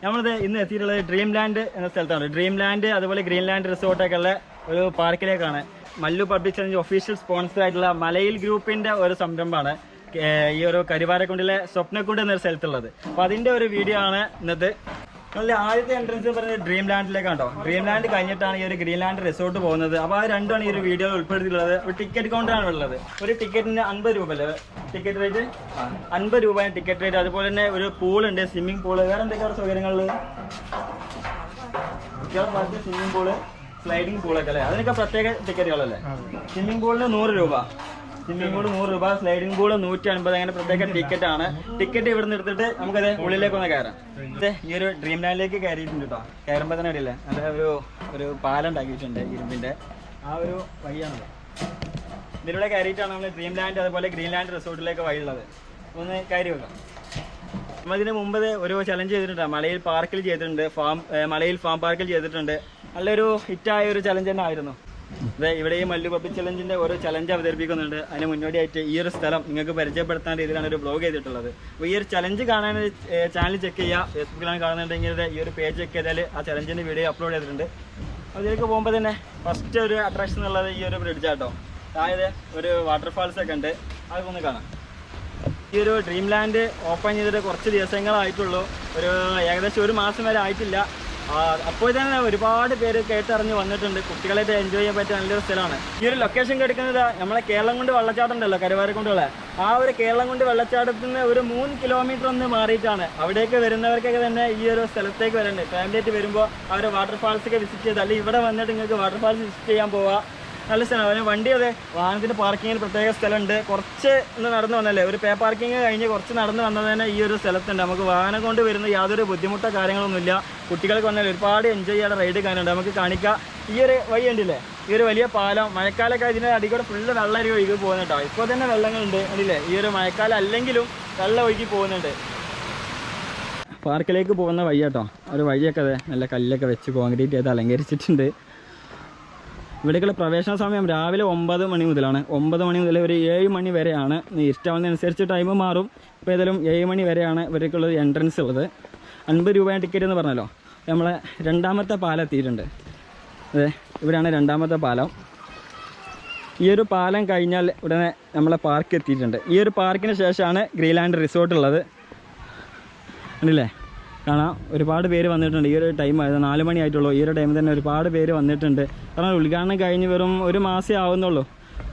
നമ്മളിത് ഇന്ന് എത്തിയിട്ടുള്ളത് ഡ്രീം ലാൻഡ് എന്ന സ്ഥലത്താണ്. ഡ്രീം ലാൻഡ് അതുപോലെ ഗ്രീൻ ലാൻഡ് റിസോർട്ടൊക്കെ ഉള്ള ഒരു പാർക്കിലേക്കാണ്. Mallu public challenge official sponsor ആയിട്ടുള്ള മലയിൽ ഗ്രൂപ്പിന്റെ ഒരു സംരംഭമാണ് ഈ ഒരു കരുവാരക്കുണ്ടിലെ സ്വപ്നക്കുണ്ട് എന്നൊരു സ്ഥലത്തുള്ളത്. അപ്പോൾ അതിന്റെ ഒരു വീഡിയോ ആണ് ഇന്നത്തെ. നല്ല ആദ്യത്തെ എൻട്രൻസ് പറയുന്നത് ഡ്രീം ലാൻഡിലേക്കാണ് കേട്ടോ. ഡ്രീം ലാൻഡ് കഴിഞ്ഞിട്ടാണ് ഈ ഒരു ഗ്രീൻ ലാൻഡ് റിസോർട്ട് പോകുന്നത്. അപ്പോൾ ആ രണ്ടാണ് ഈ ഒരു വീഡിയോയിൽ ഉൾപ്പെടുത്തിയിട്ടുള്ളത്. ഒരു ടിക്കറ്റ് കൗണ്ടറാണ് ഉള്ളത്. ഒരു ടിക്കറ്റിന് 50 രൂപ അല്ലേ ടിക്കറ്റ് റേറ്റ്? 50 രൂപയാണ് ടിക്കറ്റ് റേറ്റ്. അതുപോലെ തന്നെ ഒരു പൂളുണ്ട്, സ്വിമ്മിംഗ് പൂള്. വേറെ എന്തൊക്കെയാണ് സൗകര്യങ്ങളിൽ? സ്വിമ്മിംഗ് പൂള്, സ്ലൈഡിംഗ് പൂളൊക്കെ അല്ലേ, അതിനൊക്കെ പ്രത്യേക ടിക്കറ്റുകളല്ലേ. സ്വിമ്മിംഗ് പൂളിന് 100 രൂപ, സ്വിമ്മിംഗ് പൂള് 100 രൂപ, സ്ലൈഡിംഗ് പൂള് 150. അങ്ങനെ പ്രത്യേക ടിക്കറ്റ് ആണ്. ടിക്കറ്റ് ഇവിടെ നിന്ന് എടുത്തിട്ട് നമുക്കത് ഉള്ളിലേക്ക് ഒന്ന് കയറാം. ഈ ഒരു ഡ്രീം ലാൻഡിലേക്ക് കയറിയിട്ടുണ്ട് കേട്ടോ. കയറുമ്പോൾ തന്നെ അറിയില്ലേ, നല്ല ഒരു പാലം ഉണ്ടാക്കിയിട്ടുണ്ട് ഇരുമ്പിന്റെ. ആ ഒരു വഴിയാണല്ലോ. ഇതിലൂടെ കയറിയിട്ടാണ് നമ്മൾ ഡ്രീം ലാൻഡ് അതുപോലെ ഗ്രീൻ ലാൻഡ് റിസോർട്ടിലേക്ക് വഴിയുള്ളത്. ഒന്ന് കയറി വെക്കാം. നമ്മളിതിന് മുമ്പ് ഒരു ചലഞ്ച് ചെയ്തിട്ടുണ്ട്. മലയിൽ പാർക്കിൽ ചെയ്തിട്ടുണ്ട്, മലയിൽ ഫാം പാർക്കിൽ ചെയ്തിട്ടുണ്ട്. നല്ലൊരു ഹിറ്റായ ഒരു ചലഞ്ച് തന്നെ ആയിരുന്നു. അതെ, ഇവിടെ ഈ മല്ലു പബ്ലിക് ചലഞ്ചിന്റെ ഒരു ചലഞ്ച് അവതരിപ്പിക്കുന്നുണ്ട്. അതിന് മുന്നോടിയായിട്ട് ഈ ഒരു സ്ഥലം നിങ്ങൾക്ക് പരിചയപ്പെടുത്താൻ രീതിയിലാണ് ഒരു ബ്ലോഗ് ചെയ്തിട്ടുള്ളത്. അപ്പോൾ ഈ ഒരു ചലഞ്ച് കാണാൻ ചാനൽ ചെക്ക് ചെയ്യുക. ഫേസ്ബുക്കിലാണ് കാണുന്നുണ്ടെങ്കിൽ ഈ ഒരു പേജ് ചെക്ക് ചെയ്താൽ ആ ചലഞ്ചിന്റെ വീഡിയോ അപ്ലോഡ് ചെയ്തിട്ടുണ്ട്. അതിലേക്ക് പോകുമ്പോൾ തന്നെ ഫസ്റ്റ് ഒരു അട്രാക്ഷൻ ഉള്ളത് ഈ ഒരു ബ്രിഡ്ജാട്ടോ. അതായത് ഒരു വാട്ടർഫാൾസ് ഒക്കെ ഉണ്ട്, അതൊന്ന് കാണാം. ഈ ഒരു ഡ്രീം ലാൻഡ് ഓപ്പൺ ചെയ്തിട്ട് കുറച്ച് ദിവസങ്ങളായിട്ടുള്ളൂ. ഏകദേശം 1 മാസം വരെ ആയിട്ടില്ല. അപ്പോൾ തന്നെ ഒരുപാട് പേര് കേട്ടറിഞ്ഞ് വന്നിട്ടുണ്ട്. കുട്ടികളായിട്ട് എൻജോയ് ചെയ്യാൻ പറ്റിയ നല്ലൊരു സ്ഥലമാണ്. ഈ ഒരു ലൊക്കേഷൻ കിടക്കുന്നത് നമ്മളെ കേരളംകുണ്ട് വെള്ളച്ചാട്ടം ഉണ്ടല്ലോ, കരുവാരക്കുണ്ടുള്ള ആ ഒരു കേരളംകുണ്ട് വെള്ളച്ചാട്ടത്തിൽ നിന്ന് ഒരു 3 കിലോമീറ്റർ ഒന്ന് മാറിയിട്ടാണ്. അവിടേക്ക് വരുന്നവർക്കൊക്കെ തന്നെ ഈ ഒരു സ്ഥലത്തേക്ക് വരണ്ടേ. ഫാമിലിയായിട്ട് വരുമ്പോൾ ആ ഒരു വാട്ടർഫാൾസൊക്കെ വിസിറ്റ് ചെയ്ത്, അല്ലെങ്കിൽ ഇവിടെ വന്നിട്ട് നിങ്ങൾക്ക് വാട്ടർഫാൾസ് വിസിറ്റ് ചെയ്യാൻ പോവുക. നല്ല സ്ഥലമാണ്. അതിന് വണ്ടി അതെ വാഹനത്തിന് പാർക്കിങ്ങിന് പ്രത്യേക സ്ഥലമുണ്ട്. കുറച്ച് ഒന്ന് നടന്നു വന്നല്ലേ, ഒരു പേ പാർക്കിങ് കഴിഞ്ഞ് കുറച്ച് നടന്നു വന്നത് തന്നെ ഈ ഒരു സ്ഥലത്തുണ്ട്. നമുക്ക് വാഹനം കൊണ്ട് വരുന്ന യാതൊരു ബുദ്ധിമുട്ടോ കാര്യങ്ങളൊന്നുമില്ല. കുട്ടികൾക്ക് വന്നാൽ ഒരുപാട് എൻജോയ് ചെയ്യാതെ റൈഡ് കാണുന്നുണ്ട്. നമുക്ക് കാണിക്കാം. ഈ ഒരു വഴി ഉണ്ടല്ലേ, ഈ ഒരു വലിയ പാലം. മഴക്കാലമൊക്കെ ഇതിൻ്റെ അടിക്കൂടെ ഫുള്ള് വെള്ളം ഒഴുകി പോകുന്നുണ്ടോ. ഇപ്പോൾ തന്നെ വെള്ളങ്ങളുണ്ട് അല്ലേ. ഈ ഒരു മഴക്കാലം അല്ലെങ്കിലും വെള്ളം ഒഴുകി പോകുന്നുണ്ട്. പാർക്കിലേക്ക് പോകുന്ന വഴി കേട്ടോ. ഒരു വഴിയൊക്കെ അതെ നല്ല കല്ലൊക്കെ വെച്ച് കോൺക്രീറ്റ് ചെയ്ത് അലങ്കരിച്ചിട്ടുണ്ട്. ഇവിടേക്കുള്ള പ്രവേശന സമയം രാവിലെ 9 മണി മുതലാണ്. 9 മണി മുതൽ ഒരു 7 മണി വരെയാണ്. ഇഷ്ടാവുന്നതനുസരിച്ച് ടൈം മാറും. ഇപ്പോൾ ഏതായാലും 7 മണി വരെയാണ് ഇവർക്കുള്ളത് എൻട്രൻസ് ഉള്ളത്. 50 രൂപയാണ് ടിക്കറ്റ് എന്ന് പറഞ്ഞല്ലോ. നമ്മളെ രണ്ടാമത്തെ പാലം എത്തിയിട്ടുണ്ട്. അതെ, ഇവിടെയാണ് രണ്ടാമത്തെ പാലം. ഈ ഒരു പാലം കഴിഞ്ഞാൽ ഉടനെ നമ്മളെ പാർക്ക് എത്തിയിട്ടുണ്ട്. ഈ ഒരു പാർക്കിന് ശേഷമാണ് ഗ്രീൻ ലാൻഡ് റിസോർട്ട് ഉള്ളത്. ഉണ്ടല്ലേ, കാണാം. ഒരുപാട് പേര് വന്നിട്ടുണ്ട്. ഈ ഒരു ടൈം ആയത് 4 മണി ആയിട്ടുള്ളൂ. ഈ ഒരു ടൈമിൽ തന്നെ ഒരുപാട് പേര് വന്നിട്ടുണ്ട്. കാരണം ഉദ്ഘാടനം കഴിഞ്ഞ് വെറും 1 മാസമേ ആവുന്നുള്ളൂ.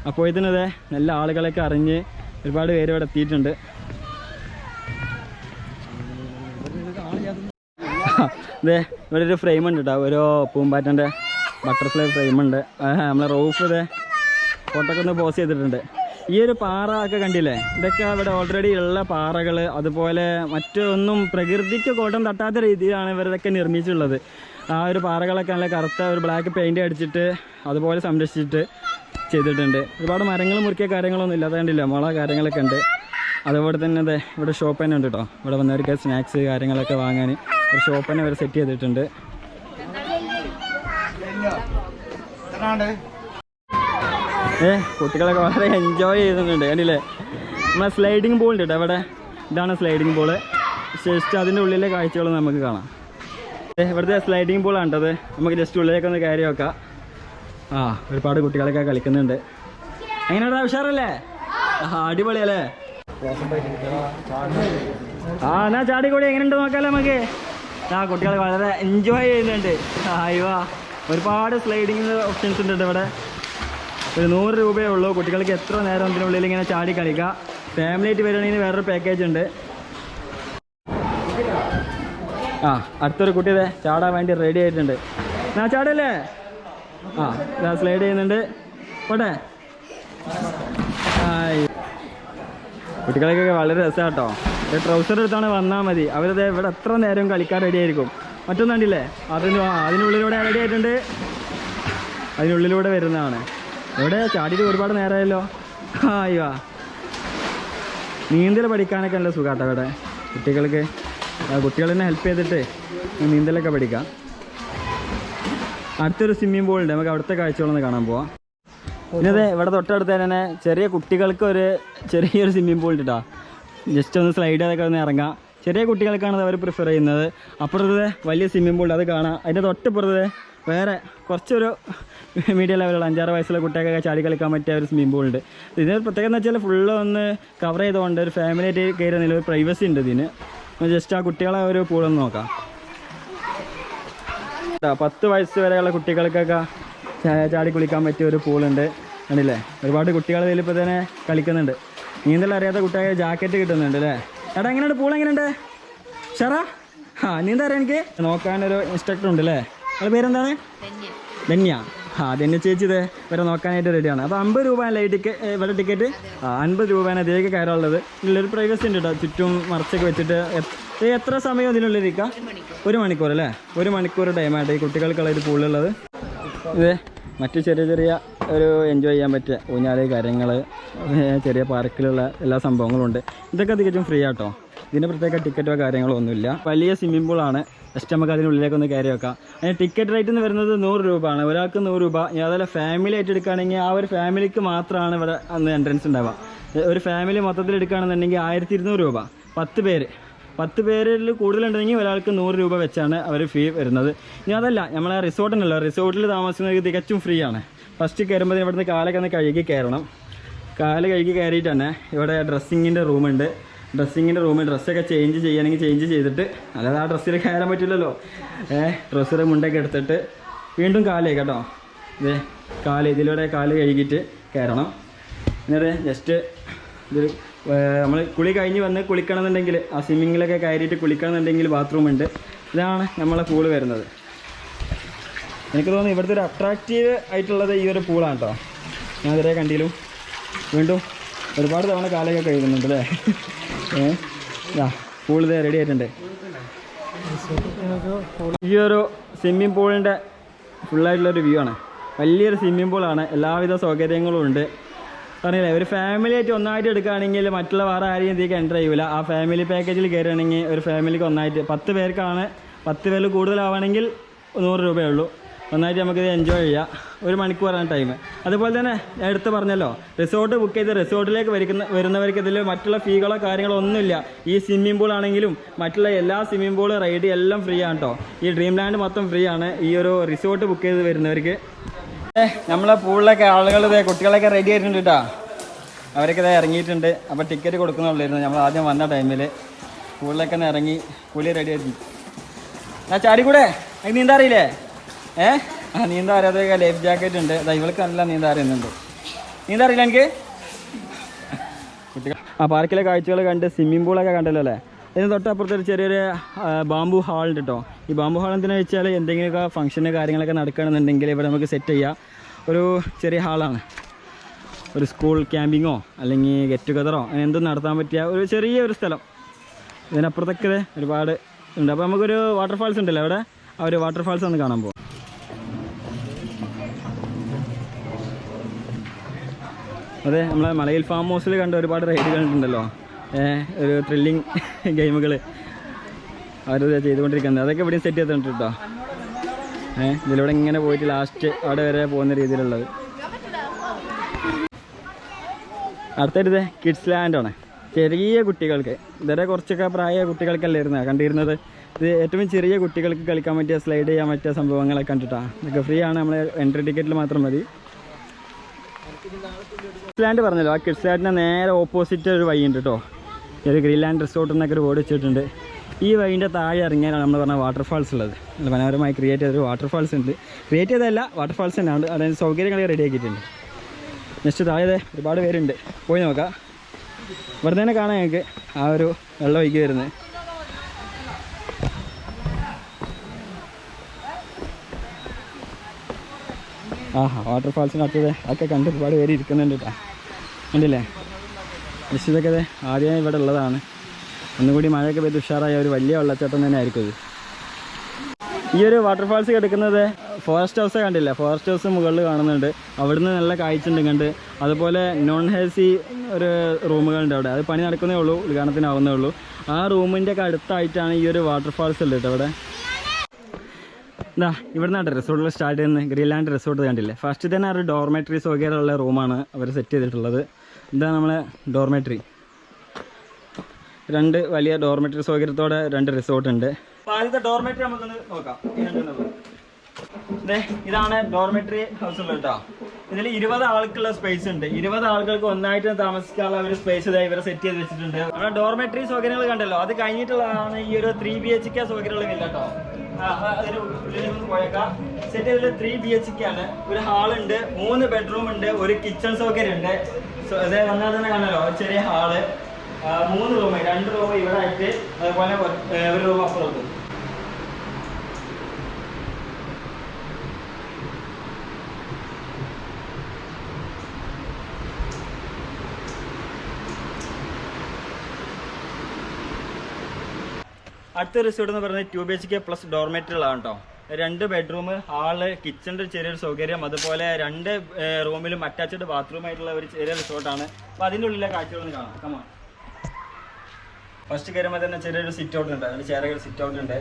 അപ്പോൾ ഇതിനതെ നല്ല ആളുകളൊക്കെ അറിഞ്ഞ് ഒരുപാട് പേര് ഇവിടെ എത്തിയിട്ടുണ്ട്. ഇതേ ഇവിടെ ഒരു ഫ്രെയിം ഉണ്ട് കേട്ടോ. ഓരോ പൂമ്പാറ്റൻ്റെ ബട്ടർഫ്ലൈ ഫ്രെയിമുണ്ട്. നമ്മളെ റൂഫ് ഇതേ ഫോട്ടോ ഒക്കെ ഒന്ന് പോസ്റ്റ് ചെയ്തിട്ടുണ്ട്. ഈ ഒരു പാറ ഒക്കെ കണ്ടില്ലേ, ഇതൊക്കെ ഇവിടെ ഓൾറെഡി ഉള്ള പാറകൾ. അതുപോലെ മറ്റൊന്നും പ്രകൃതിക്ക് കോട്ടം തട്ടാത്ത രീതിയിലാണ് ഇവരതൊക്കെ നിർമ്മിച്ചിട്ടുള്ളത്. ആ ഒരു പാറകളൊക്കെ നല്ല കറുത്ത ഒരു ബ്ലാക്ക് പെയിൻറ് അടിച്ചിട്ട് അതുപോലെ സംരക്ഷിച്ചിട്ട് ചെയ്തിട്ടുണ്ട്. ഒരുപാട് മരങ്ങൾ മുറിക്കിയ കാര്യങ്ങളൊന്നും ഇല്ല. അതുകൊണ്ടില്ല മുള കാര്യങ്ങളൊക്കെ ഉണ്ട്. അതുപോലെ തന്നെ അതെ ഇവിടെ ഷോപ്പ് തന്നെ ഉണ്ട് കേട്ടോ. ഇവിടെ വന്നവർക്ക് സ്നാക്സ് കാര്യങ്ങളൊക്കെ വാങ്ങാൻ ഒരു ഷോപ്പ് തന്നെ അവർ സെറ്റ് ചെയ്തിട്ടുണ്ട്. കുട്ടികളൊക്കെ വളരെ എൻജോയ് ചെയ്യുന്നുണ്ട് കണ്ടില്ലേ. നമ്മളെ സ്ലൈഡിങ് പൂൾ ഉണ്ട് കേട്ടോ ഇവിടെ. ഇതാണ് സ്ലൈഡിങ് പൂള്. ജസ്റ്റ് അതിൻ്റെ ഉള്ളിലെ കാഴ്ചകൾ നമുക്ക് കാണാം. ഇവിടുത്തെ സ്ലൈഡിങ് പൂളാണ് കേട്ടത്. നമുക്ക് ജസ്റ്റ് ഉള്ളിലേക്ക് ഒന്ന് കയറി വെക്കാം. ഒരുപാട് കുട്ടികളൊക്കെ കളിക്കുന്നുണ്ട്. എങ്ങനെയാ ഉഷാറല്ലേ? അടിപൊളിയല്ലേ? എന്നാ ചാടിക്കൂടി എങ്ങനെയുണ്ട് നോക്കാമല്ലോ നമുക്ക്. കുട്ടികൾ വളരെ എൻജോയ് ചെയ്യുന്നുണ്ട്. അയ്യോ, ഒരുപാട് സ്ലൈഡിങ് ഓപ്ഷൻസ് ഉണ്ട് ഇവിടെ. ഒരു 100 രൂപയേ ഉള്ളൂ. കുട്ടികൾക്ക് എത്ര നേരം ഇതിനുള്ളിൽ ഇങ്ങനെ ചാടി കളിക്കാം. ഫാമിലിയായിട്ട് വരികയാണെങ്കിൽ വേറൊരു പാക്കേജ് ഉണ്ട്. അടുത്തൊരു കുട്ടി ഇതേ ചാടാൻ വേണ്ടി റെഡി ആയിട്ടുണ്ട്. ഞാൻ ചാടല്ലേ? സ്ലൈഡ് ചെയ്യുന്നുണ്ട്. പോട്ടെ. കുട്ടികളൊക്കെ വളരെ രസമാണ് കേട്ടോ. ട്രൗസർ എടുത്താണ് വന്നാൽ മതി. അവരത് ഇവിടെ എത്ര നേരം കളിക്കാൻ റെഡി ആയിരിക്കും. മറ്റൊന്നും കണ്ടില്ലേ, അതിനുള്ളിലൂടെ റെഡി ആയിട്ടുണ്ട്. അതിനുള്ളിലൂടെ വരുന്നതാണ്. ഇവിടെ ചാടിയിട്ട് ഒരുപാട് നേരമായല്ലോ. അയ്യോ, നീന്തൽ പഠിക്കാനൊക്കെ നല്ല സുഖാട്ടോ ഇവിടെ കുട്ടികൾക്ക്. കുട്ടികൾ തന്നെ ഹെൽപ്പ് ചെയ്തിട്ട് നീന്തലൊക്കെ പഠിക്കാം. അടുത്തൊരു സ്വിമ്മിംഗ് പൂൾ ഉണ്ട്. നമുക്ക് അവിടുത്തെ കാഴ്ചകളൊന്ന് കാണാൻ പോവാം. പിന്നെ അതെ ഇവിടെ തൊട്ടടുത്ത് തന്നെ ചെറിയ കുട്ടികൾക്ക് ഒരു ചെറിയൊരു സ്വിമ്മിംഗ് പൂൾ ഉണ്ട് കേട്ടോ. ജസ്റ്റ് ഒന്ന് സ്ലൈഡ് ചെയ്തൊക്കെ ഒന്ന് ഇറങ്ങാം. ചെറിയ കുട്ടികൾക്കാണ് അവർ പ്രിഫർ ചെയ്യുന്നത്. അപ്പുറത്തെ വലിയ സ്വിമ്മിംഗ് പൂൾ അത് കാണാം. അതിൻ്റെ തൊട്ടപ്പുറത്ത് വേറെ കുറച്ചൊരു മീഡിയം ലെവലുള്ള 5-6 വയസ്സുള്ള കുട്ടികൾക്കൊക്കെ ചാടി കളിക്കാൻ പറ്റിയ ഒരു സ്വിമ്മിംഗ് പൂളുണ്ട്. ഇതിന് പ്രത്യേകം എന്ന് വെച്ചാൽ ഫുള്ള് ഒന്ന് കവർ ചെയ്തുകൊണ്ട് ഒരു ഫാമിലിയായിട്ട് കയറുന്നില്ല, ഒരു പ്രൈവസി ഉണ്ട് ഇതിന്. ജസ്റ്റ് ആ കുട്ടികളെ ഒരു പൂളൊന്ന് നോക്കാം. 10 വയസ്സ് വരെയുള്ള കുട്ടികൾക്കൊക്കെ ചാടി കുളിക്കാൻ പറ്റിയ ഒരു പൂളുണ്ട്. കണ്ടില്ലേ, ഒരുപാട് കുട്ടികൾ ഇതിലിപ്പോൾ തന്നെ കളിക്കുന്നുണ്ട്. നീന്തൽ അറിയാത്ത കുട്ടികൾക്ക് ജാക്കറ്റ് കിട്ടുന്നുണ്ട് അല്ലേ. എടാ എങ്ങനെയുണ്ട് പൂൾ, എങ്ങനെയുണ്ട് ഷറാ? നീന്താ അറിയാം എനിക്ക്. നോക്കാനൊരു ഇൻസ്ട്രക്ടർ ഉണ്ട് അല്ലേ. നിങ്ങളുടെ പേരെന്താണ്? ധന്യ. ധന്യ ചേച്ചി ഇതേ വരെ നോക്കാനായിട്ട് റെഡിയാണ്. അപ്പോൾ 50 രൂപയല്ലേ ഈ ഇവിടെ ടിക്കറ്റ്? 50 രൂപയാണ് ഇതിലേക്ക് കയറാനുള്ളത്. ഇതിലൊരു പ്രൈവസി ഉണ്ട് കേട്ടോ, ചുറ്റും മറച്ചൊക്കെ വെച്ചിട്ട്. എത്ര സമയം ഇതിനുള്ളിലിരിക്കാം? 1 മണിക്കൂർ അല്ലേ. 1 മണിക്കൂർ ടൈമായിട്ട് ഈ കുട്ടികൾക്കുള്ള ഒരു പൂളുള്ളത്. ഇത് മറ്റു ചെറിയ ഒരു എൻജോയ് ചെയ്യാൻ പറ്റിയ ഊഞ്ഞാല് കാര്യങ്ങൾ, ചെറിയ പാർക്കിലുള്ള എല്ലാ സംഭവങ്ങളും ഉണ്ട്. ഇതൊക്കെ തികച്ചും ഫ്രീ ആട്ടോ. ഇതിന് പ്രത്യേക ടിക്കറ്റോ കാര്യങ്ങളോ ഒന്നുമില്ല. വലിയ സ്വിമ്മിംഗ് പൂളാണ്. ജസ്റ്റ് നമുക്ക് അതിനുള്ളിലേക്കൊന്ന് കയറി വെക്കാം. അതിന് ടിക്കറ്റ് റേറ്റ് എന്ന് വരുന്നത് 100 രൂപയാണ്. ഒരാൾക്ക് 100 രൂപ. ഇനി അതല്ല ഫാമിലി ആയിട്ട് എടുക്കുകയാണെങ്കിൽ ആ ഒരു ഫാമിലിക്ക് മാത്രമാണ് ഇവിടെ അന്ന് എൻട്രൻസ് ഉണ്ടാവുക. ഒരു ഫാമിലി മൊത്തത്തിൽ എടുക്കുകയാണെന്നുണ്ടെങ്കിൽ 1200 രൂപ. 10 പേരിൽ കൂടുതലുണ്ടെങ്കിൽ ഒരാൾക്ക് 100 രൂപ വെച്ചാണ് അവർ ഫീ വരുന്നത്. ഇനി അതല്ല, നമ്മളെ റിസോർട്ടിനല്ലോ, റിസോർട്ടിൽ താമസിക്കുന്നത് തികച്ചും ഫ്രീ ആണ്. ഫസ്റ്റ് കയറുമ്പോൾ ഇവിടുന്ന് കാലൊക്കെ ഒന്ന് കഴുകി കയറണം. കാല് കഴുകി കയറിയിട്ട് തന്നെ ഇവിടെ ഡ്രസ്സിങ്ങിൻ്റെ റൂമുണ്ട്. ഡ്രസ്സൊക്കെ ചേഞ്ച് ചെയ്യണമെങ്കിൽ ചേഞ്ച് ചെയ്തിട്ട്, അല്ലാതെ ആ ഡ്രസ്സിൽ കയറാൻ പറ്റില്ലല്ലോ. ഡ്രസ്സിൻ്റെ മുണ്ടൊക്കെ എടുത്തിട്ട് വീണ്ടും കാല് കേട്ടോ. ഇതിലൂടെ കാല് കഴുകിയിട്ട് കയറണം. എന്നിട്ട് ജസ്റ്റ് ഇത് നമ്മൾ കുളി കഴിഞ്ഞ് വന്ന് കുളിക്കണമെന്നുണ്ടെങ്കിൽ ആ സ്വിമ്മിങ്ങിലൊക്കെ കയറിയിട്ട് കുളിക്കണമെന്നുണ്ടെങ്കിൽ ബാത്റൂം ഉണ്ട്. ഇതാണ് നമ്മളെ പൂള് വരുന്നത്. എനിക്ക് തോന്നുന്നു ഇവിടുത്തെ ഒരു അട്രാക്റ്റീവ് ആയിട്ടുള്ളത് ഈ ഒരു പൂളാണ് കേട്ടോ. ഞാൻ ഇതുവരെ കണ്ടിലും വീണ്ടും ഒരുപാട് തവണ കാലൊക്കെ കഴുകുന്നുണ്ട് അല്ലേ. പൂൾ ഇത് റെഡി ആയിട്ടുണ്ട്. ഈ ഒരു സ്വിമ്മിംഗ് പൂളിൻ്റെ ഫുള്ളായിട്ടുള്ളൊരു വ്യൂ ആണ്. വലിയൊരു സ്വിമ്മിംഗ് പൂളാണ്. എല്ലാവിധ സൗകര്യങ്ങളും ഉണ്ട്. പറഞ്ഞില്ലേ, ഒരു ഫാമിലി ആയിട്ട് ഒന്നായിട്ട് എടുക്കുകയാണെങ്കിൽ മറ്റുള്ള വേറെ ആരെയും ഇതിലേക്ക് എൻ്റർ ചെയ്യില്ല. ആ ഫാമിലി പാക്കേജിൽ കയറുകയാണെങ്കിൽ ഒരു ഫാമിലിക്ക് ഒന്നായിട്ട് 10 പേർക്കാണ്. 10 പേരിൽ കൂടുതലാവണമെങ്കിൽ 100 രൂപയേ ഉള്ളൂ. ഒന്നായിട്ട് നമുക്കിത് എൻജോയ് ചെയ്യാം. 1 മണിക്കൂറാണ് ടൈം. അതുപോലെ തന്നെ ഞാൻ എടുത്ത് പറഞ്ഞല്ലോ, റിസോർട്ട് ബുക്ക് ചെയ്ത് റിസോർട്ടിലേക്ക് വരുന്നവർക്ക് ഇതിൽ മറ്റുള്ള ഫീകളോ കാര്യങ്ങളോ ഒന്നുമില്ല. ഈ സ്വിമ്മിംഗ് പൂൾ ആണെങ്കിലും മറ്റുള്ള എല്ലാ സ്വിമ്മിംഗ് പൂൾ റൈഡ് എല്ലാം ഫ്രീ ആണ് കേട്ടോ. ഈ ഡ്രീം ലാൻഡ് മൊത്തം ഫ്രീ ആണ് ഈ ഒരു റിസോർട്ട് ബുക്ക് ചെയ്ത് വരുന്നവർക്ക്. നമ്മളെ പൂളിലൊക്കെ ആളുകൾ കുട്ടികളൊക്കെ റെഡി ആയിട്ടുണ്ട് കേട്ടോ. അവരൊക്കെ ഇറങ്ങിയിട്ടുണ്ട്. അപ്പോൾ ടിക്കറ്റ് കൊടുക്കുന്നുള്ളായിരുന്നു. നമ്മൾ ആദ്യം വന്ന ടൈമിൽ പൂളിലൊക്കെ ഒന്ന് ഇറങ്ങി കുളി റെഡി ആയിരുന്നു. ചാടിക്കൂടെ? എനിക്ക് നീന്താ അറിയില്ലേ? നീന്താ അറിയാതെ ലൈഫ് ജാക്കറ്റ് ഉണ്ട്. ഇവൾക്ക് നല്ല നീന്താ അറിയുന്നുണ്ട്. നീന്താ അറിയില്ല എനിക്ക്. കുട്ടികൾ പാർക്കിലെ കാഴ്ചകൾ കണ്ട് സ്വിമ്മിംഗ് പൂളൊക്കെ കണ്ടല്ലോ അല്ലേ. ഇതിന് തൊട്ടപ്പുറത്തൊരു ചെറിയൊരു ബാംബു ഹാൾ ഉണ്ട് കേട്ടോ. ഈ ബാംബു ഹാൾ എന്തിനാ വെച്ചാൽ എന്തെങ്കിലുമൊക്കെ ഫംഗ്ഷന് കാര്യങ്ങളൊക്കെ നടക്കുകയാണെന്നുണ്ടെങ്കിൽ ഇവിടെ നമുക്ക് സെറ്റ് ചെയ്യാം. ഒരു ചെറിയ ഹാളാണ്. ഒരു സ്കൂൾ ക്യാമ്പിങ്ങോ അല്ലെങ്കിൽ ഗെറ്റ് ടുഗതറോ അങ്ങനെ എന്തും നടത്താൻ പറ്റിയ ഒരു ചെറിയൊരു സ്ഥലം. ഇതിനപ്പുറത്തൊക്കെ ഒരുപാട് ഉണ്ട്. അപ്പോൾ നമുക്കൊരു വാട്ടർഫാൾസ് ഉണ്ടല്ലോ അവിടെ, ആ ഒരു വാട്ടർഫാൾസ് ഒന്ന് കാണാൻ പോകും. അതെ, നമ്മളെ മലയിൽ ഫാം ഹൗസിൽ കണ്ട ഒരുപാട് റൈഡുകൾ ഉണ്ടല്ലോ, ഒരു ത്രില്ലിങ് ഗെയിമുകൾ അവർ ചെയ്തുകൊണ്ടിരിക്കുന്നത്. അതൊക്കെ ഇവിടെയും സെറ്റ് ചെയ്തിട്ടുണ്ട് കേട്ടോ. ഇതിലൂടെ ഇങ്ങനെ പോയിട്ട് ലാസ്റ്റ് അവിടെ വരെ പോകുന്ന രീതിയിലുള്ളത്. അടുത്തത് കിഡ്സ് ലാൻഡാണ്. ചെറിയ കുട്ടികൾക്ക്, ഇതുവരെ കുറച്ചൊക്കെ പ്രായ കുട്ടികൾക്കല്ലായിരുന്നു കണ്ടിരുന്നത്. ഇത് ഏറ്റവും ചെറിയ കുട്ടികൾക്ക് കളിക്കാൻ പറ്റിയ, സ്ലൈഡ് ചെയ്യാൻ പറ്റിയ സംഭവങ്ങളൊക്കെ കണ്ടിട്ടാണ്. ഇതൊക്കെ ഫ്രീ ആണ്. നമ്മൾ എൻട്രി ടിക്കറ്റിൽ മാത്രം മതി. കിഡ്സ് ലാൻഡ് പറഞ്ഞല്ലോ, ആ കിഡ്സ് ലാൻഡിൻ്റെ നേരെ ഓപ്പോസിറ്റ് ഒരു വഴിയുണ്ട് കേട്ടോ. ഒരു ഗ്രീൻ ലാൻഡ് റിസോർട്ട് എന്നൊക്കെ ഒരു ബോർഡ് വെച്ചിട്ടുണ്ട്. ഈ വഴിൻ്റെ താഴെ ഇറങ്ങിയാലാണ് നമ്മൾ പറഞ്ഞ വാട്ടർഫാൾസ് ഉള്ളത്. മനോഹരമായി ക്രിയേറ്റ് ചെയ്തൊരു വാട്ടർഫാൾസ് ഉണ്ട്. ക്രിയേറ്റ് ചെയ്തതല്ല, വാട്ടർഫാൾസ് തന്നെയാണ്. അതായത് സൗകര്യങ്ങളൊക്കെ റെഡിയാക്കിയിട്ടുണ്ട്. നെക്സ്റ്റ് താഴെ ഒരുപാട് പേരുണ്ട്, പോയി നോക്കാം. ഇവിടെ തന്നെ കാണാം ഞങ്ങൾക്ക് ആ ഒരു വെള്ളം ഒഴുകി വരുന്നത്. വാട്ടർഫാൾസിനകത്തത് അതൊക്കെ കണ്ട് ഒരുപാട് പേര് ഇരിക്കുന്നുണ്ട് കേട്ടോ. കണ്ടില്ലേ, ജസ്റ്റ് ഇതൊക്കെ ആദ്യമായി ഇവിടെ ഉള്ളതാണ്. ഒന്നുകൂടി മഴയൊക്കെ പെയ്ത് ഉഷാറായ ഒരു വലിയ വെള്ളച്ചാട്ടം തന്നെ ആയിരിക്കും ഇത്. ഈ ഒരു വാട്ടർഫാൾസ് കിടക്കുന്നത് ഫോറസ്റ്റ് ഹൗസ് കണ്ടില്ല, ഫോറസ്റ്റ് ഹൗസ് മുകളിൽ കാണുന്നുണ്ട്. അവിടുന്ന് നല്ല കാഴ്ച ഉണ്ട് കണ്ട്. അതുപോലെ നോൺ ഹേസി ഒരു റൂമുകളുണ്ട് അവിടെ. അത് പണി നടക്കുന്നേ ഉള്ളൂ, ഉദ്ഘാടനത്തിനാവുന്നേ ഉള്ളൂ. ആ റൂമിൻ്റെ ഒക്കെ അടുത്തായിട്ടാണ് ഈ ഒരു വാട്ടർഫാൾസ് ഉള്ളത് കേട്ടോ. അവിടെ ഇവിടെ നിന്നാണ് റിസോർട്ടിൽ സ്റ്റാർട്ട് ചെയ്യുന്നത്. ഗ്രീൻ ലാൻഡ് റിസോർട്ട് കണ്ടില്ലേ. ഫസ്റ്റ് തന്നെ ഒരു ഡോർമെട്രി സൗകര്യമുള്ള റൂമാണ് അവർ സെറ്റ് ചെയ്തിട്ടുള്ളത്. ഇതാണ് നമ്മളെ ഡോർമെട്രി. രണ്ട് വലിയ ഡോർമെറ്ററി സൗകര്യത്തോടെ 2 റിസോർട്ട് ഉണ്ട്. അപ്പോൾ ആദ്യത്തെ ഡോർമെറ്ററി നമുക്കൊന്ന് നോക്കാം. ഇതാണ് ഡോർമെറ്ററി ഹൗസ് ഉള്ളത് കേട്ടോ. ഇതിൽ 20 ആൾക്കുള്ള സ്പേസ് ഉണ്ട്. 20 ആളുകൾക്ക് ഒന്നായിട്ട് താമസിക്കാനുള്ള ഒരു സ്പേസ് ഇവരെ സെറ്റ് ചെയ്ത് വെച്ചിട്ടുണ്ട്. നമ്മുടെ ഡോർമെറ്ററി സൗകര്യങ്ങൾ കണ്ടല്ലോ, അത് കഴിഞ്ഞിട്ടുള്ളതാണ് ഈ ഒരു 3 BHK സൗകര്യമുള്ള വില്ല കേട്ടോ. പോയേക്കാം. സെറ്റ് ചെയ്തിട്ട് 3 BHK ആണ്. ഒരു ഹാളുണ്ട്, 3 ബെഡ്റൂം ഉണ്ട്, ഒരു കിച്ചൺ സൗകര്യം ഉണ്ട്. അതേ വന്നാൽ തന്നെ കാണല്ലോ, ഒരു ചെറിയ ഹാള്, 3 റൂം, 2 റൂം ഇവിടെ ആയിട്ട്, അതുപോലെ ഒരു റൂം അപ്പുറത്തും. അടുത്ത റിസോർട്ട് എന്ന് പറയുന്നത് 2 BHK പ്ലസ് ഡോർമെറ്ററികളാണ് കേട്ടോ. 2 ബെഡ്റൂം, ഹാള്, കിച്ചണിൻ്റെ ചെറിയൊരു സൗകര്യം, അതുപോലെ 2 റൂമിലും അറ്റാച്ച്ഡ് ബാത്റൂം ആയിട്ടുള്ള ഒരു ചെറിയ റിസോർട്ടാണ്. അപ്പോൾ അതിൻ്റെ ഉള്ളിലെ കാഴ്ചകളൊന്ന് കാണാം. കമാൺ. ഫസ്റ്റ് കയറുമ്പോൾ തന്നെ ചെറിയൊരു സിറ്റ് ഔട്ട് ഉണ്ട്, അതിൻ്റെ ചെറിയൊരു സിറ്റ് ഔട്ട് ഉണ്ട്.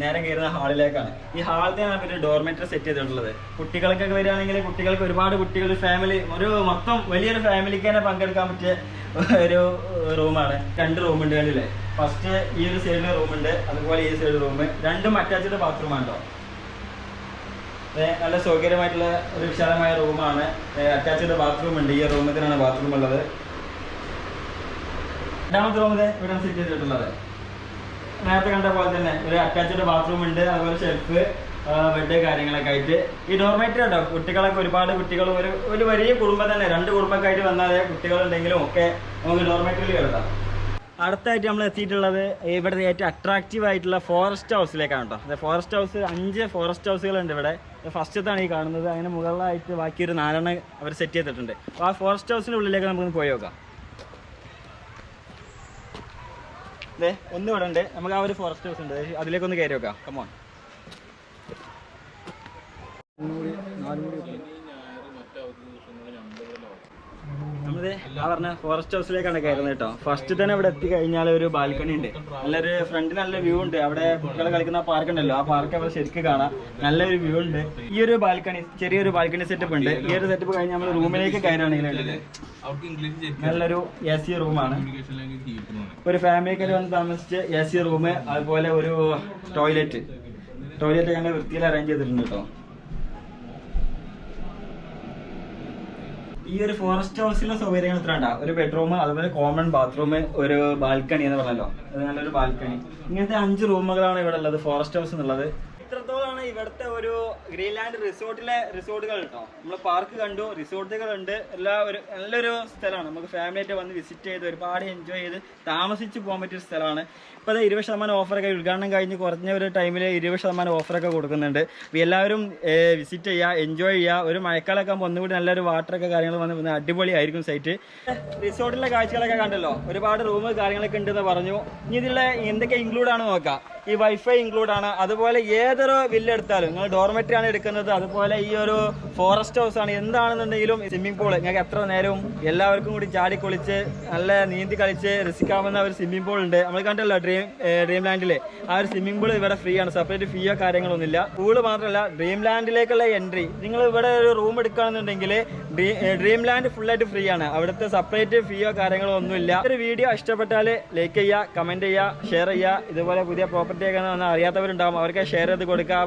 നേരെ കയറുന്ന ഹാളിലേക്കാണ്. ഈ ഹാളിലാണ് പിന്നെ ഡോർമെറ്ററി സെറ്റ് ചെയ്തിട്ടുള്ളത്. കുട്ടികൾക്കൊക്കെ വരികയാണെങ്കിൽ കുട്ടികൾക്ക് ഒരുപാട് കുട്ടികൾ, ഫാമിലി, ഒരു മൊത്തം വലിയൊരു ഫാമിലിക്ക് തന്നെ പങ്കെടുക്കാൻ പറ്റിയ ഒരു റൂമാണ്. 2 റൂമുണ്ട് അല്ലേ. ഫസ്റ്റ് ഈ ഒരു സൈഡിൽ റൂമുണ്ട്, അതുപോലെ ഈ സൈഡ് റൂം, 2 അറ്റാച്ച്ഡ് ബാത്റൂമാണ് കേട്ടോ. നല്ല സൗകര്യമായിട്ടുള്ള ഒരു വിശാലമായ റൂമാണ്. അറ്റാച്ച്ഡ് ബാത്റൂം ഉണ്ട്. ഈ റൂമിലാണ് ബാത്റൂം ഉള്ളത്. രണ്ടാമത്തെ റൂം ഇവിടെ സെറ്റ് ചെയ്തിട്ടുള്ളത് നേരത്തെ കണ്ട പോലെ തന്നെ ഒരു അറ്റാച്ച്ഡ് ബാത്റൂം ഉണ്ട്, അതുപോലെ ഷെൽഫ്, ബെഡ് കാര്യങ്ങളൊക്കെ ആയിട്ട്. ഈ ഡോർമെറ്ററി ഉണ്ടോ, കുട്ടികളൊക്കെ ഒരുപാട് കുട്ടികളും ഒരു വലിയ കുടുംബം തന്നെ, 2 കുടുംബമൊക്കെ ആയിട്ട് വന്നാൽ കുട്ടികളുണ്ടെങ്കിലും ഒക്കെ നമുക്ക് ഡോർമെറ്ററിൽ കിടത്താം. അടുത്തായിട്ട് നമ്മൾ എത്തിയിട്ടുള്ളത് ഇവിടെ ഏറ്റവും അട്രാക്റ്റീവ് ആയിട്ടുള്ള ഫോറസ്റ്റ് ഹൗസിലേക്കാണ് കേട്ടോ. ഫോറസ്റ്റ് ഹൗസ് 5 ഫോറസ്റ്റ് ഹൗസുകളുണ്ട് ഇവിടെ. ഫസ്റ്റത്താണ് ഈ കാണുന്നത്. അതിന് മുകളിലായിട്ട് ബാക്കിയൊരു 4 അവർ സെറ്റ് ചെയ്തിട്ടുണ്ട്. അപ്പോൾ ആ ഫോറസ്റ്റ് ഹൗസിൻ്റെ ഉള്ളിലേക്ക് നമുക്കൊന്ന് പോയി നോക്കാം. ഒന്ന് ഇവിടെ ഉണ്ട്. നമുക്ക് ആ ഒരു ഫോറസ്റ്റ് ഹൗസ് ഉണ്ട്, അതിലേക്കൊന്ന് കയറി നോക്കാം. കമോൺ. നമ്മളത് പറഞ്ഞ ഫോറസ്റ്റ് ഹൗസിലേക്കാണ് കയറുന്നത് കേട്ടോ. ഫസ്റ്റ് തന്നെ ഇവിടെ എത്തി കഴിഞ്ഞാൽ ഒരു ബാൽക്കണി ഉണ്ട്. നല്ലൊരു ഫ്രണ്ടിൽ നല്ല വ്യൂ ഉണ്ട്. അവിടെ കുട്ടികൾ കളിക്കുന്ന പാർക്ക് ഉണ്ടല്ലോ, ആ പാർക്ക് അവിടെ ശരിക്കും കാണാം. നല്ലൊരു വ്യൂ ഉണ്ട്. ഈ ഒരു ബാൽക്കണി, ചെറിയൊരു ബാൽക്കണി സെറ്റപ്പ് ഉണ്ട്. ഈ ഒരു സെറ്റപ്പ് കഴിഞ്ഞ് നമ്മൾ റൂമിലേക്ക് കയറുകയാണെങ്കിൽ നല്ലൊരു AC റൂമാണ്. ഒരു ഫാമിലിക്ക് വന്ന് താമസിച്ച് AC റൂം, അതുപോലെ ഒരു ടോയ്ലറ്റ് ഞങ്ങൾ വൃത്തിയിൽ അറേഞ്ച് ചെയ്തിട്ടുണ്ട് കേട്ടോ. ഈ ഒരു ഫോറസ്റ്റ് ഹൗസിലെ സൗകര്യങ്ങൾ ഇത്ര ഉണ്ടാവും. ഒരു ബെഡ്റൂം, അതുപോലെ കോമൺ ബാത്റൂം, ഒരു ബാൽക്കണി എന്ന് പറഞ്ഞല്ലോ, അത് നല്ലൊരു ബാൽക്കണി. ഇങ്ങനത്തെ 5 റൂമുകളാണ് ഇവിടെ ഉള്ളത് ഫോറസ്റ്റ് ഹൗസ് എന്നുള്ളത്. ഇത്രത്തോളാണ് ഇവിടുത്തെ ഒരു ഗ്രീൻലാൻഡ് റിസോർട്ടുകൾ കേട്ടോ. നമ്മൾ പാർക്ക് കണ്ടു, റിസോർട്ടുകളുണ്ട്, നല്ലൊരു സ്ഥലമാണ്. നമുക്ക് ഫാമിലി ആയിട്ട് വന്ന് വിസിറ്റ് ചെയ്ത് ഒരുപാട് എൻജോയ് ചെയ്ത് താമസിച്ച് പോകാൻ പറ്റിയ സ്ഥലമാണ്. ഇപ്പോൾ അത് 20% ഓഫറൊക്കെ, ഉദ്ഘാടനം കഴിഞ്ഞ് കുറഞ്ഞ ഒരു ടൈമിൽ 20% ഓഫറൊക്കെ കൊടുക്കുന്നുണ്ട്. അപ്പോൾ എല്ലാവരും വിസിറ്റ് ചെയ്യുക, എൻജോയ് ചെയ്യുക. ഒരു മഴക്കാലമൊക്കെ ആകുമ്പോൾ ഒന്നുകൂടി നല്ലൊരു വാട്ടറൊക്കെ കാര്യങ്ങൾ വന്ന് അടിപൊളിയായിരിക്കും സൈറ്റ്. റിസോർട്ടിലെ കാഴ്ചകളൊക്കെ കണ്ടല്ലോ, ഒരുപാട് റൂം കാര്യങ്ങളൊക്കെ ഉണ്ടെന്ന് പറഞ്ഞു. ഇനി ഇതിൽ എന്തൊക്കെ ഇൻക്ലൂഡ് ആണ് നോക്കാം. ഈ വൈഫൈ ഇൻക്ലൂഡ് ആണ്. അതുപോലെ ഏതൊരു വില്ല എടുത്താലും നിങ്ങൾ ഡോർമെറ്ററി ആണ് എടുക്കുന്നത്, അതുപോലെ ഈ ഒരു ഫോറസ്റ്റ് ഹൗസ് ആണ്, എന്താണെന്നുണ്ടെങ്കിലും സ്വിമ്മിംഗ് പൂൾ നിങ്ങൾക്ക് എത്ര നേരവും എല്ലാവർക്കും കൂടി ചാടിക്കൊളിച്ച് നല്ല നീന്തി കളിച്ച് രസിക്കാവുന്ന ഒരു സ്വിമ്മിംഗ് പൂൾ ഉണ്ട്. നമ്മൾ കണ്ടല്ലോ ഡ്രീം ലാൻഡിലെ ആ ഒരു സ്വിമ്മിംഗ് പൂൾ ഇവിടെ ഫ്രീ ആണ്. സെപ്പറേറ്റ് ഫീയോ കാര്യങ്ങളൊന്നുമില്ല. പൂള് മാത്രമല്ല, ഡ്രീം ലാൻഡിലേക്കുള്ള എൻട്രി, നിങ്ങൾ ഇവിടെ ഒരു റൂം എടുക്കുകയാണെന്നുണ്ടെങ്കിൽ ഡ്രീം ലാൻഡ് ഫുള്ളായിട്ട് ഫ്രീ ആണ്. അവിടുത്തെ സെപ്പറേറ്റ് ഫീയോ കാര്യങ്ങളോ ഒന്നുമില്ല. ഒരു വീഡിയോ ഇഷ്ടപ്പെട്ടാൽ ലൈക്ക് ചെയ്യുക, കമൻറ്റ് ചെയ്യുക, ഷെയർ ചെയ്യുക. ഇതുപോലെ പുതിയ പ്രോപ്പർട്ടി ഒക്കെ അറിയാത്തവരുണ്ടാകും, അവർക്ക് ഷെയർ ചെയ്ത് കൊടുക്കുക.